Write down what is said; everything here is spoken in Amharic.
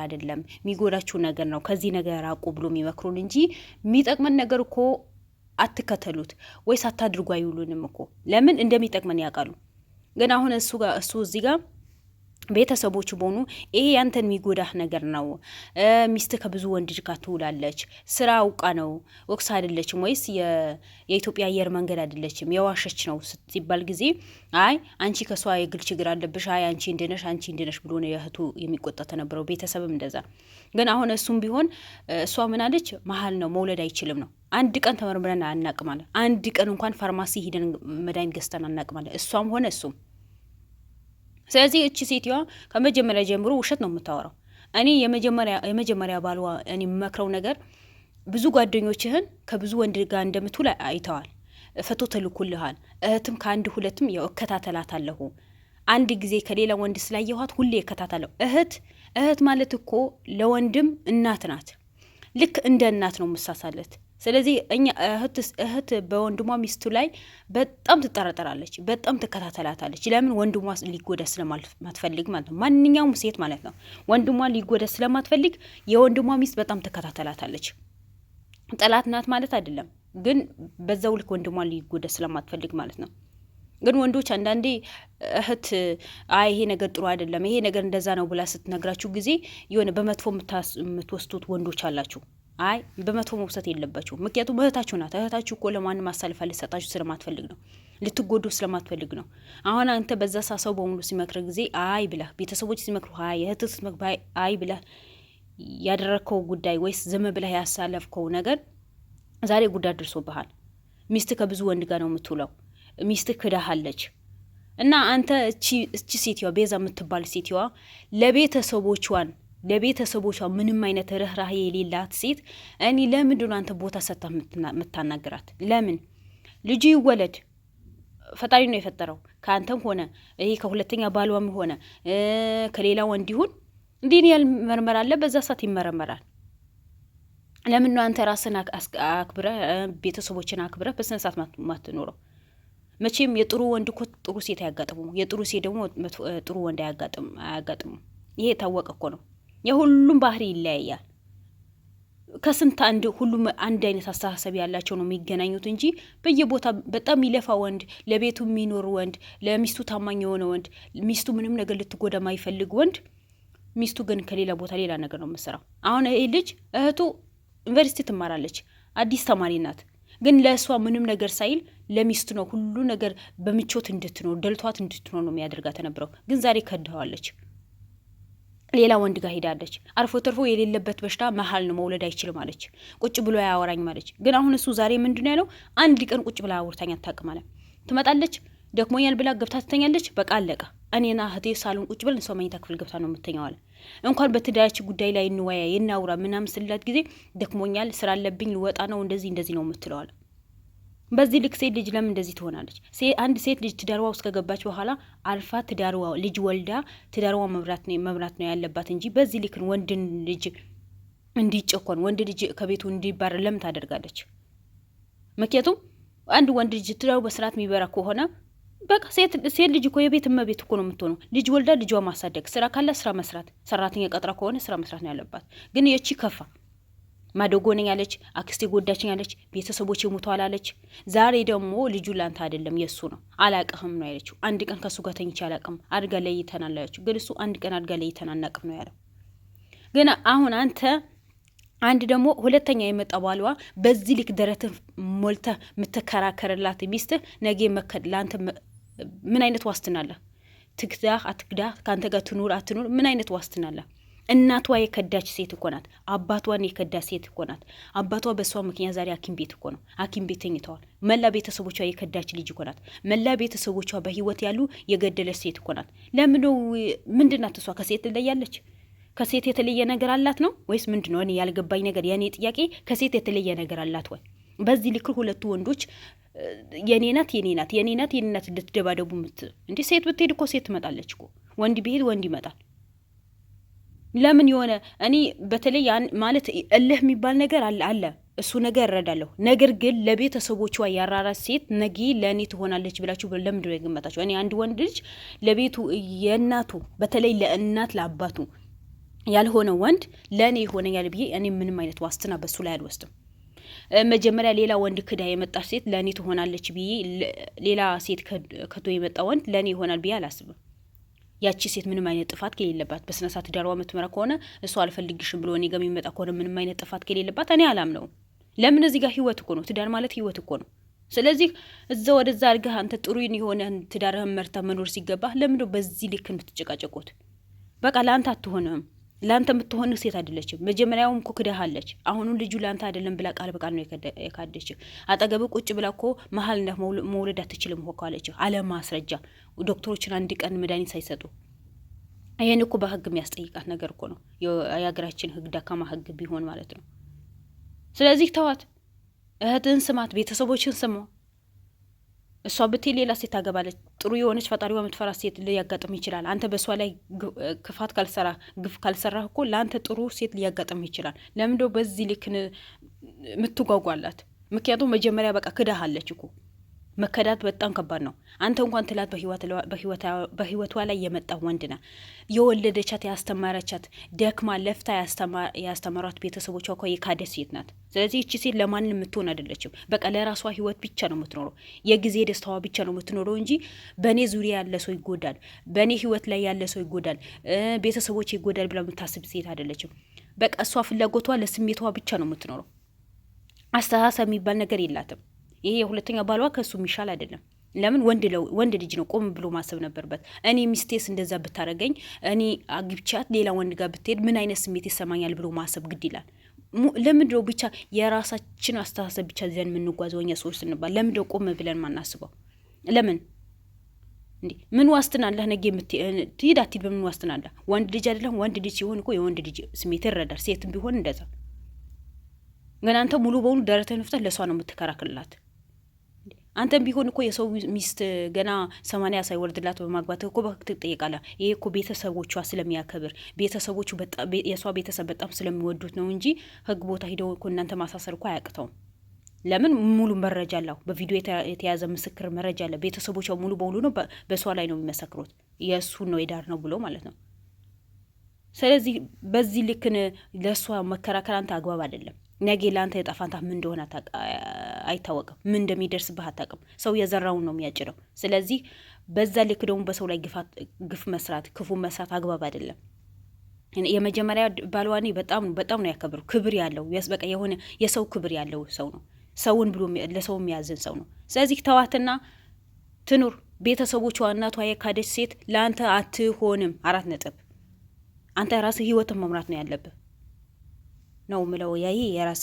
አይደለም የሚጎዳችሁ ነገር ነው ከዚህ ነገር አቁ ብሎ የሚመክሩን እንጂ የሚጠቅመን ነገር እኮ አትከተሉት ወይስ አታድርጉ አይሉንም እኮ ለምን እንደሚጠቅመን ያውቃሉ ግን አሁን እሱ እዚህ ጋር ቤተሰቦች ቦኑ ይሄ ያንተን የሚጎዳህ ነገር ነው ሚስት ከብዙ ወንድ ጋር ትውላለች ስራ አውቃ ነው ወክስ አይደለችም ወይስ የኢትዮጵያ አየር መንገድ አይደለችም የዋሸች ነው ሲባል ጊዜ አይ አንቺ ከሷ የግል ችግር አለብሽ አይ አንቺ እንደነሽ ብሎ ነው የእህቱ የሚቆጣ ተነበረው ቤተሰብም እንደዛ ግን አሁን እሱም ቢሆን እሷ ምን አለች መሃል ነው መውለድ አይችልም ነው አንድ ቀን ተመርምረን አናቅማለን አንድ ቀን እንኳን ፋርማሲ ሄደን መድኃኒት ገዝተን አናቅማለን እሷም ሆነ እሱም ስለዚህ እቺ ሴትዋ ከመጀመሪያ ጀምሮ ውሸት ነው የምታወራው እኔ የመጀመሪያ ባልዋ እኔ መክረው ነገር ብዙ ጓደኞችህን ከብዙ ወንድ ጋር እንደምትውል አይተዋል ፈቶ ተልኩልሃል እህትም ከአንድ ሁለትም ያው እከታተላታለሁ አንድ ጊዜ ከሌላ ወንድ ስላየኋት ሁሌ እከታተላለሁ እህት ማለት እኮ ለወንድም እናት ናት ልክ እንደ እናት ነው መሳሳለት ስለዚህ እኛ እህት በወንድሟ ሚስቱ ላይ በጣም ትጠራጠራለች በጣም ትከታተላታለች ለምን ወንድሟ ሊጎዳ ስለማትፈልግ ማለት ነው ማንኛውም ሴት ማለት ነው ወንድሟ ሊጎዳ ስለማትፈልግ የወንድሟ ሚስት በጣም ትከታተላታለች ጠላት ናት ማለት አይደለም ግን በዛው ልክ ወንድሟ ሊጎዳ ስለማትፈልግ ማለት ነው ግን ወንዶች አንዳንዴ እህት አይ ይሄ ነገር ጥሩ አይደለም ይሄ ነገር እንደዛ ነው ብላ ስትነግራችሁ ጊዜ የሆነ በመጥፎ የምትወስዱት ወንዶች አላችሁ አይ በመጥፎ መውሰድ የለባችሁ ምክንያቱም እህታችሁ ናት እህታችሁ እኮ ለማንም ማሳልፋ ልትሰጣችሁ ስለማትፈልግ ነው ልትጎዱ ስለማትፈልግ ነው አሁን አንተ በዛ ሰው በሙሉ ሲመክር ጊዜ አይ ብላ ቤተሰቦች ሲመክሩ አይ እህትህ ሲመክሩ አይ ብላ ያደረከው ጉዳይ ወይስ ዝም ብላ ያሳለፍከው ነገር ዛሬ ጉዳይ ደርሶብሃል ሚስት ከብዙ ወንድ ጋር ነው የምትውለው ሚስት ክዳሃለች እና አንተ እቺ ሴትዋ ቤዛ የምትባል ሴትዋ ለቤተሰቦቿ ምንም አይነት ርህራሄ የሌላት ሴት እኔ ለምንድን አንተ ቦታ ሰጣ የምታናግራት ለምን ልጅ ይወለድ ፈጣሪ ነው የፈጠረው ካንተም ሆነ ይሄ ከሁለተኛ ባልዋም ሆነ ከሌላ ወንድ ይሁን እንዴ ያል መርመር አለ በዛ ሰዓት ይመረመራል ለምን ነው አንተ ራስን አክብረ ቤተሰቦችን አክብረ በስነ ሰዓት ማትኖረው መቼም የጥሩ ወንድ እኮ ጥሩ ሴት ያጋጥሙ የጥሩ ሴት ደግሞ ጥሩ ወንድ አያጋጥሙ ይሄ ታወቀ እኮ ነው የሁሉም ባህሪ ይለያያል ከስንት አንድ ሁሉም አንድ አይነት አስተሳሰብ ያላቸው ነው የሚገናኙት እንጂ በየቦታ በጣም ይለፋ ወንድ ለቤቱ የሚኖር ወንድ ለሚስቱ ታማኝ የሆነ ወንድ ሚስቱ ምንም ነገር ልትጎዳ ማይፈልግ ወንድ ሚስቱ ግን ከሌላ ቦታ ሌላ ነገር ነው የምትሰራው አሁን ይሄ ልጅ እህቱ ዩኒቨርሲቲ ትማራለች አዲስ ተማሪ ናት ግን ለሷ ምንም ነገር ሳይል ለሚስቱ ነው ሁሉ ነገር በምቾት እንድትኖር ደልቷት እንድትኖር ነው የሚያደርጋት ተነበረው ግን ዛሬ ከደዋለች ሌላ ወንድ ጋር ሄዳለች አርፎ ተርፎ የሌለበት በሽታ መሃል ነው መውለድ አይችልም ማለች ቁጭ ብሎ ያወራኝ ማለች ግን አሁን እሱ ዛሬ ምንድነው ያለው አንድ ቀን ቁጭ ብላ አውርታኛ ታቀማለ ትመጣለች ደክሞኛል ብላ ገብታ ትተኛለች በቃ አለቀ እኔና እህቴ ሳሎን ቁጭ ብለን ሰው መኝታ ክፍል ገብታ ነው የምትተኛው አለ እንኳን በትዳራችን ጉዳይ ላይ እንወያይ እናውራ ምናምን ስላት ጊዜ ደክሞኛል ስራ አለብኝ ልወጣ ነው እንደዚህ ነው የምትለው አለ በዚህ ልክ ሴት ልጅ ለምን እንደዚህ ትሆናለች አንድ ሴት ልጅ ትዳርዋ ውስጥ ከገባች በኋላ አልፋ ትዳርዋ ልጅ ወልዳ ትዳርዋ መብራት ነው ያለባት እንጂ በዚህ ልክ ወንድ ልጅ እንዲጨቆን ወንድ ልጅ ከቤቱ እንዲባረር ለምን ታደርጋለች ምክንያቱም አንድ ወንድ ልጅ ትዳሩ በስርዓት የሚበራ ከሆነ በቃ ሴት ልጅ እኮ የቤት እመቤት እኮ ነው የምትሆነው ልጅ ወልዳ ልጇ ማሳደግ ስራ ካለ ስራ መስራት ሰራተኛ ቀጥራ ከሆነ ስራ መስራት ነው ያለባት ግን የቺ ከፋ ማደጎነኝ አለች አክስቴ ጎዳችኝ አለች ቤተሰቦች ይሞታል አለች ዛሬ ደግሞ ልጁ ላንተ አይደለም የሱ ነው አላቀህም ነው ያለችው አንድ ቀን ከሱ ጋር ተኝቼ አላቀም አድጋ ላይ ይተናላችሁ ግን እሱ አንድ ቀን አድጋ ላይ ይተናናቅም ነው ያለው ግን አሁን አንተ አንድ ደግሞ ሁለተኛ የመጣ ባልዋ በዚህ ልክ ደረት ሞልተ ምትከራከርላት ሚስት ነገ መከድ ላንተ ምን አይነት ዋስትና አለ ትክዳህ አትክዳህ ካንተ ጋር ትኑር አትኑር ምን አይነት ዋስትና አለ እናቷ የከዳች ሴት እኮ ናት አባቷን የከዳች ሴት እኮ ናት አባቷ በሷ ምክንያት ዛሬ ሐኪም ቤት እኮ ነው ሐኪም ቤት ተኝተዋል መላ ቤተሰቦቿ የከዳች ልጅ እኮ ናት መላ ቤተሰቦቿ በህይወት ያሉ የገደለች ሴት እኮ ናት ለምን ነው ምንድናት እሷ ከሴት ትለያለች ከሴት የተለየ ነገር አላት ነው ወይስ ምንድነው እኔ ያልገባኝ ነገር የኔ ጥያቄ ከሴት የተለየ ነገር አላት ወይ በዚህ ልክ ሁለቱ ወንዶች የኔ ናት ልትደባደቡ እንዴ ሴት ብትሄድ እኮ ሴት ትመጣለች እኮ ወንድ ቢሄድ ወንድ ይመጣል ለምን የሆነ እኔ በተለይ ማለት እልህ የሚባል ነገር አለ እሱ ነገር እረዳለሁ ነገር ግን ለቤተሰቦቿ ያራራስ ሴት ነጊ ለኔ ትሆናለች ብላችሁ ለምን ነው የገመታችሁ እኔ አንድ ወንድ ልጅ ለቤቱ የእናቱ በተለይ ለእናት ለአባቱ ያልሆነ ወንድ ለእኔ ይሆነኛል ብዬ እኔ ምንም አይነት ዋስትና በሱ ላይ አልወስድም። መጀመሪያ ሌላ ወንድ ክዳ የመጣች ሴት ለእኔ ትሆናለች ብዬ ሌላ ሴት ከቶ የመጣ ወንድ ለእኔ ይሆናል ብዬ አላስብም። ያቺ ሴት ምንም አይነት ጥፋት ከሌለባት በስነሳት ትዳሯ የምትመራ ከሆነ እሷ አልፈልግሽም ብሎ እኔ ጋር የሚመጣ ከሆነ ምንም አይነት ጥፋት ከሌለባት እኔ አላምነውም። ለምን እዚህ ጋር ህይወት እኮ ነው። ትዳር ማለት ህይወት እኮ ነው። ስለዚህ እዛ ወደዛ አድርገህ አንተ ጥሩ የሆነ ትዳርህን መርታ መኖር ሲገባህ ለምን በዚህ ልክ የምትጨቃጨቁት? በቃ ለአንተ አትሆንም። ለአንተ የምትሆን ሴት አይደለችም። መጀመሪያውም እኮ ክዳሃለች። አሁኑን ልጁ ለአንተ አይደለም ብላ ቃል በቃል ነው የካደች። አጠገብ ቁጭ ብላ እኮ መሀል ነህ መውለድ አትችልም እኮ አለች። አለማስረጃ ዶክተሮችን አንድ ቀን መድኃኒት ሳይሰጡ ይሄን እኮ በህግ የሚያስጠይቃት ነገር እኮ ነው። የሀገራችን ህግ ደካማ ህግ ቢሆን ማለት ነው። ስለዚህ ተዋት፣ እህትህን ስማት፣ ቤተሰቦችን ስማ። እሷ ብትይ ሌላ ሴት ታገባለች። ጥሩ የሆነች ፈጣሪዋ የምትፈራ ሴት ሊያጋጥም ይችላል። አንተ በእሷ ላይ ክፋት ካልሰራ ግፍ ካልሰራህ እኮ ለአንተ ጥሩ ሴት ሊያጋጥም ይችላል። ለምንዶ በዚህ ልክ የምትጓጓላት? ምክንያቱም መጀመሪያ በቃ ክዳሃለች እኮ። መከዳት በጣም ከባድ ነው። አንተ እንኳን ትላት በህይወቷ ላይ የመጣ ወንድ ና የወለደቻት ያስተማረቻት ደክማ ለፍታ ያስተማሯት ቤተሰቦቿ እኮ የካደች ሴት ናት። ስለዚህ እቺ ሴት ለማንም የምትሆን አይደለችም። በቃ ለራሷ ህይወት ብቻ ነው የምትኖረው። የጊዜ ደስታዋ ብቻ ነው የምትኖረው እንጂ በእኔ ዙሪያ ያለ ሰው ይጎዳል፣ በእኔ ህይወት ላይ ያለ ሰው ይጎዳል፣ ቤተሰቦች ይጎዳል ብላ የምታስብ ሴት አይደለችም። በቃ እሷ ፍላጎቷ ለስሜቷ ብቻ ነው የምትኖረው። አስተሳሰብ የሚባል ነገር የላትም። ይሄ የሁለተኛ ባሏ ከሱ የሚሻል አይደለም። ለምን ወንድ ልጅ ነው፣ ቆም ብሎ ማሰብ ነበርበት። እኔ ሚስቴስ እንደዛ ብታረገኝ፣ እኔ አግብቻት ሌላ ወንድ ጋር ብትሄድ ምን አይነት ስሜት ይሰማኛል ብሎ ማሰብ ግድ ይላል። ለምንድነው ብቻ የራሳችን አስተሳሰብ ብቻ ዘን የምንጓዘው እኛ ሰዎች ስንባል? ለምንድነው ቆም ብለን ማናስበው? ለምን እንዴ? ምን ዋስትና አለህ? ነገ ትሄድ አትሄድ በምን ዋስትና አለህ? ወንድ ልጅ አይደለም? ወንድ ልጅ ሲሆን እኮ የወንድ ልጅ ስሜት ይረዳል። ሴትም ቢሆን እንደዛ። ግን አንተ ሙሉ በሙሉ ደረትህን ፍተህ ለሷ ነው የምትከራክርላት። አንተም ቢሆን እኮ የሰው ሚስት ገና 80 ሳይወርድላት በማግባት እኮ በህግ ትጠየቃለህ። ይሄ እኮ ቤተሰቦቿ ስለሚያከብር ቤተሰቦቹ የሷ ቤተሰብ በጣም ስለሚወዱት ነው እንጂ ህግ ቦታ ሂደው እኮ እናንተ ማሳሰር እኮ አያቅተውም። ለምን? ሙሉ መረጃ አለው። በቪዲዮ የተያዘ ምስክር መረጃ አለ። ቤተሰቦቿ ሙሉ በሙሉ ነው በሷ ላይ ነው የሚመሰክሩት። የእሱን ነው የዳር ነው ብሎ ማለት ነው። ስለዚህ በዚህ ልክን ለእሷ መከራከር አንተ አግባብ አይደለም። ነገ ለአንተ የጣፋንታ ምን እንደሆነ አይታወቅም። ምን እንደሚደርስብህ አታውቅም። ሰው የዘራውን ነው የሚያጭረው። ስለዚህ በዛ ልክ ደግሞ በሰው ላይ ግፍ መስራት፣ ክፉ መስራት አግባብ አይደለም። የመጀመሪያ ባልዋኔ በጣም ነው ያከብሩ። ክብር ያለው በቃ የሆነ የሰው ክብር ያለው ሰው ነው። ሰውን ብሎ ለሰው የሚያዝን ሰው ነው። ስለዚህ ተዋትና ትኑር። ቤተሰቦቿ እናቷ የካደች ሴት ለአንተ አትሆንም። 4 ነጥብ። አንተ ራስህ ህይወትን መምራት ነው ያለብህ ነው ምለው። ያይ የራስ